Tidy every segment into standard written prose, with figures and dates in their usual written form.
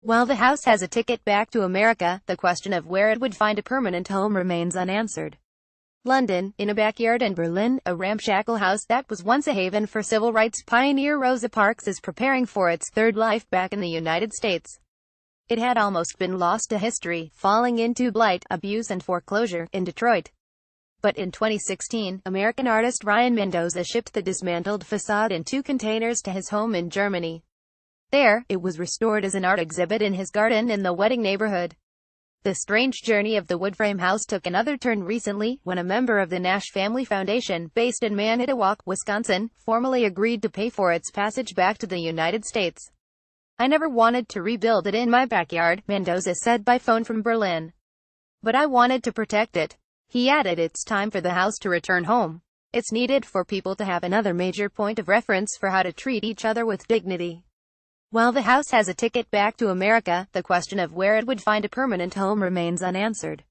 While the house has a ticket back to America, the question of where it would find a permanent home remains unanswered. London, in a backyard, and Berlin, a ramshackle house that was once a haven for civil rights pioneer Rosa Parks is preparing for its third life back in the United States. It had almost been lost to history, falling into blight, abuse and foreclosure, in Detroit. But in 2016, American artist Ryan Mendoza shipped the dismantled facade in 2 containers to his home in Germany. There, it was restored as an art exhibit in his garden in the wedding neighborhood. The strange journey of the wood-frame house took another turn recently, when a member of the Nash Family Foundation, based in Manitowoc, Wisconsin, formally agreed to pay for its passage back to the United States. "I never wanted to rebuild it in my backyard," Mendoza said by phone from Berlin. "But I wanted to protect it." He added, "It's time for the house to return home. It's needed for people to have another major point of reference for how to treat each other with dignity." While the house has a ticket back to America, the question of where it would find a permanent home remains unanswered.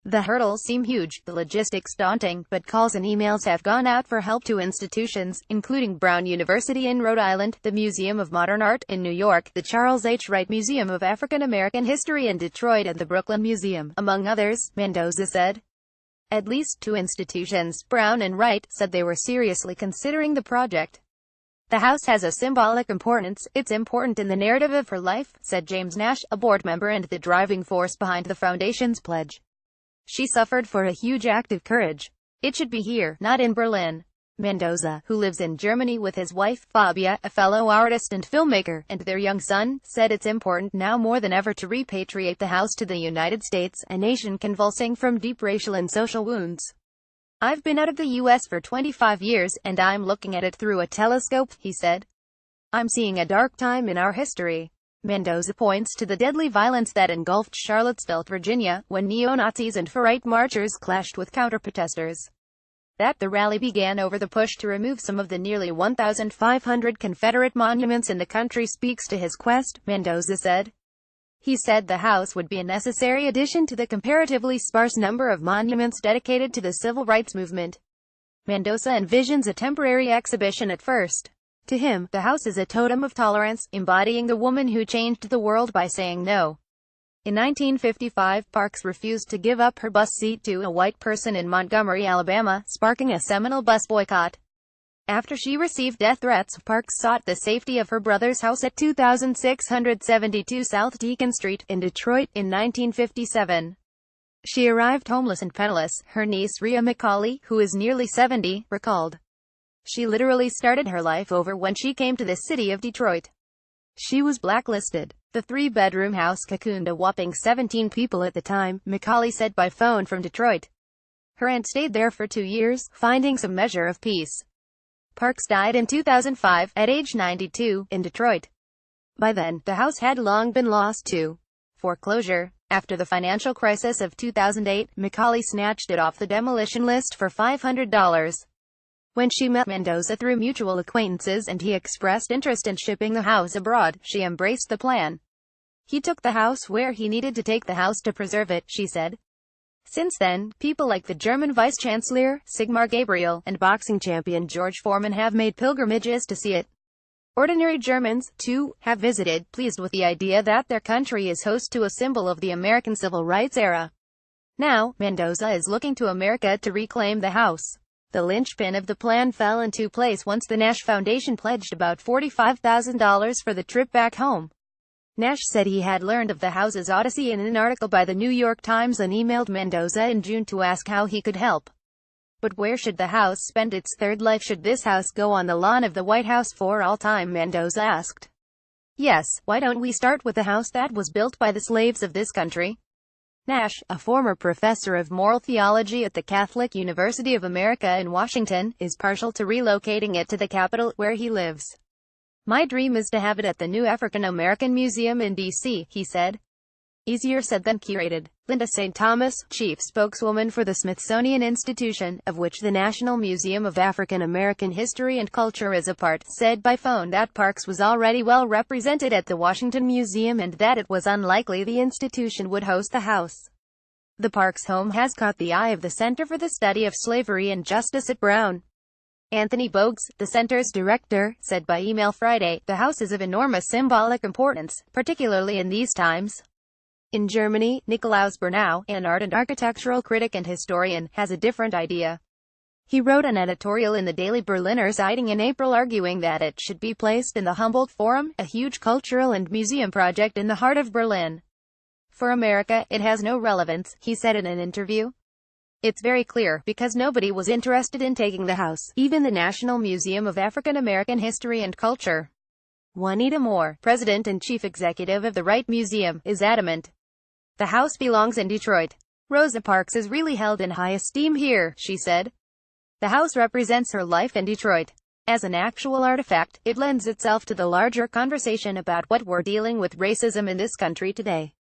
The hurdles seem huge, the logistics daunting, but calls and emails have gone out for help to institutions, including Brown University in Rhode Island, the Museum of Modern Art in New York, the Charles H. Wright Museum of African American History in Detroit, and the Brooklyn Museum, among others, Mendoza said. At least 2 institutions, Brown and Wright, said they were seriously considering the project. "The house has a symbolic importance. It's important in the narrative of her life," said James Nash, a board member and the driving force behind the foundation's pledge. "She suffered for a huge act of courage. It should be here, not in Berlin." Mendoza, who lives in Germany with his wife, Fabia, a fellow artist and filmmaker, and their young son, said it's important now more than ever to repatriate the house to the United States, a nation convulsing from deep racial and social wounds. "I've been out of the U.S. for 25 years, and I'm looking at it through a telescope," he said. "I'm seeing a dark time in our history." Mendoza points to the deadly violence that engulfed Charlottesville, Virginia, when neo-Nazis and far-right marchers clashed with counter-protesters. That the rally began over the push to remove some of the nearly 1,500 Confederate monuments in the country speaks to his quest, Mendoza said. He said the house would be a necessary addition to the comparatively sparse number of monuments dedicated to the civil rights movement. Mendoza envisions a temporary exhibition at first. To him, the house is a totem of tolerance, embodying the woman who changed the world by saying no. In 1955, Parks refused to give up her bus seat to a white person in Montgomery, Alabama, sparking a seminal bus boycott. After she received death threats, Parks sought the safety of her brother's house at 2672 South Deacon Street, in Detroit, in 1957. She arrived homeless and penniless, her niece Rhea McCauley, who is nearly 70, recalled. She literally started her life over when she came to the city of Detroit. She was blacklisted. The 3-bedroom house cocooned a whopping 17 people at the time, McCauley said by phone from Detroit. Her aunt stayed there for 2 years, finding some measure of peace. Parks died in 2005, at age 92, in Detroit. By then, the house had long been lost to foreclosure. After the financial crisis of 2008, McCauley snatched it off the demolition list for $500. When she met Mendoza through mutual acquaintances and he expressed interest in shipping the house abroad, she embraced the plan. He took the house where he needed to take the house to preserve it, she said. Since then, people like the German Vice-Chancellor, Sigmar Gabriel, and boxing champion George Foreman have made pilgrimages to see it. Ordinary Germans, too, have visited, pleased with the idea that their country is host to a symbol of the American civil rights era. Now, Mendoza is looking to America to reclaim the house. The linchpin of the plan fell into place once the Nash Foundation pledged about $45,000 for the trip back home. Nash said he had learned of the house's odyssey in an article by the New York Times and emailed Mendoza in June to ask how he could help. But where should the house spend its third life? Should this house go on the lawn of the White House for all time? Mendoza asked. Yes, why don't we start with the house that was built by the slaves of this country? Nash, a former professor of moral theology at the Catholic University of America in Washington, is partial to relocating it to the Capitol, where he lives. My dream is to have it at the new African American Museum in D.C., he said. Easier said than curated. Linda St. Thomas, chief spokeswoman for the Smithsonian Institution, of which the National Museum of African American History and Culture is a part, said by phone that Parks was already well represented at the Washington Museum and that it was unlikely the institution would host the house. The Parks home has caught the eye of the Center for the Study of Slavery and Justice at Brown. Anthony Bogues, the center's director, said by email Friday, "The house is of enormous symbolic importance, particularly in these times." In Germany, Nikolaus Bernau, an art and architectural critic and historian, has a different idea. He wrote an editorial in the Daily Berliner Zeitung in April arguing that it should be placed in the Humboldt Forum, a huge cultural and museum project in the heart of Berlin. "For America, it has no relevance," he said in an interview. "It's very clear, because nobody was interested in taking the house, even the National Museum of African American History and Culture." Juanita Moore, president and chief executive of the Wright Museum, is adamant. "The house belongs in Detroit. Rosa Parks is really held in high esteem here," she said. "The house represents her life in Detroit. As an actual artifact, it lends itself to the larger conversation about what we're dealing with racism in this country today."